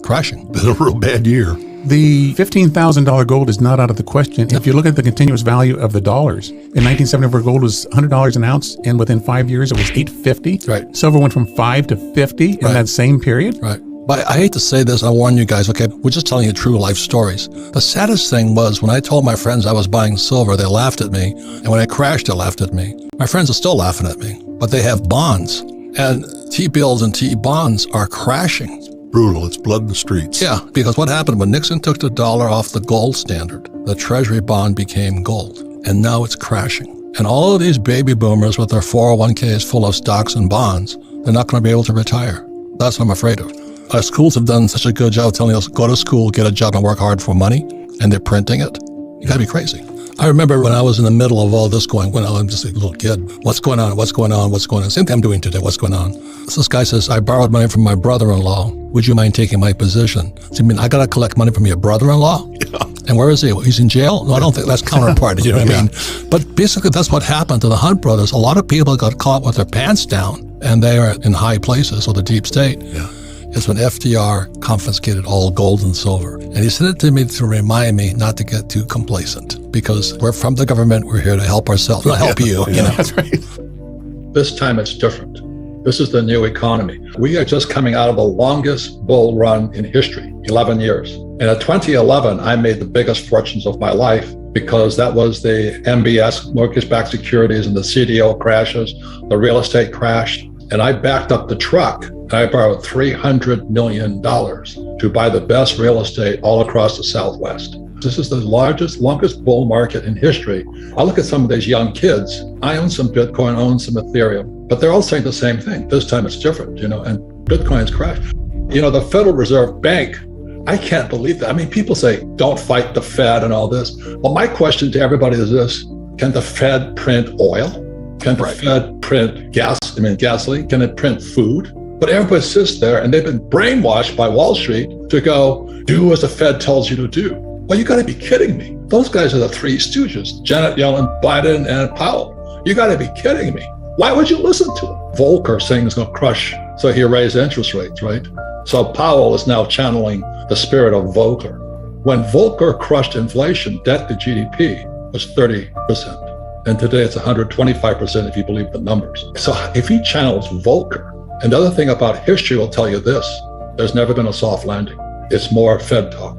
crashing. It's a real bad year. The $15,000 gold is not out of the question. If you look at the continuous value of the dollars, in 1974, gold was $100 an ounce, and within 5 years, it was $850. Right. Silver went from $5 to $50 in that same period. Right. But I hate to say this, I warn you guys, okay, we're just telling you true life stories. The saddest thing was when I told my friends I was buying silver, they laughed at me. And when I crashed, they laughed at me. My friends are still laughing at me, but they have bonds. And T-bills and T-bonds are crashing. Brutal. It's blood in the streets. Yeah, because what happened when Nixon took the dollar off the gold standard, the treasury bond became gold, and now it's crashing. And all of these baby boomers with their 401ks full of stocks and bonds, they're not going to be able to retire. That's what I'm afraid of. Our schools have done such a good job telling us, go to school, get a job, and work hard for money, and they're printing it. You got to be crazy. I remember when I was in the middle of all this going, when I was just a little kid, what's going on, what's going on, what's going on? Same thing I'm doing today, what's going on? So this guy says, I borrowed money from my brother-in-law. Would you mind taking my position? So, I mean, I got to collect money from your brother-in-law? Yeah. And where is he? He's in jail? No, I don't think that's counterpart, you know what I mean? But basically, that's what happened to the Hunt brothers. A lot of people got caught with their pants down, and they are in high places, or the deep state. Yeah. It's when FDR confiscated all gold and silver. And he sent it to me to remind me not to get too complacent, because we're from the government, we're here to help ourselves, not help you. You know? That's right. This time it's different. This is the new economy. We are just coming out of the longest bull run in history, 11 years. And in 2011, I made the biggest fortunes of my life because that was the MBS, mortgage-backed securities, and the CDO crashes, the real estate crashed. And I backed up the truck. I borrowed $300 million to buy the best real estate all across the Southwest. This is the longest bull market in history. I look at some of these young kids. I own some Bitcoin, own some Ethereum, but they're all saying the same thing. This time it's different, and Bitcoin's crashed. The Federal Reserve Bank, I can't believe that. I mean, people say, don't fight the Fed and all this. Well, my question to everybody is this: can the Fed print oil? Can the Fed print gasoline? Can it print food? But everybody sits there and they've been brainwashed by Wall Street to go, do as the Fed tells you to do. Well, you got to be kidding me. Those guys are the three stooges, Janet Yellen, Biden, and Powell. You got to be kidding me. Why would you listen to them? Volcker saying it's going to crush, so he raised interest rates, right? So Powell is now channeling the spirit of Volcker. When Volcker crushed inflation, debt to GDP was 30%. And today it's 125% if you believe the numbers. So if he channels Volcker, and the other thing about history will tell you this: there's never been a soft landing. It's more Fed talk.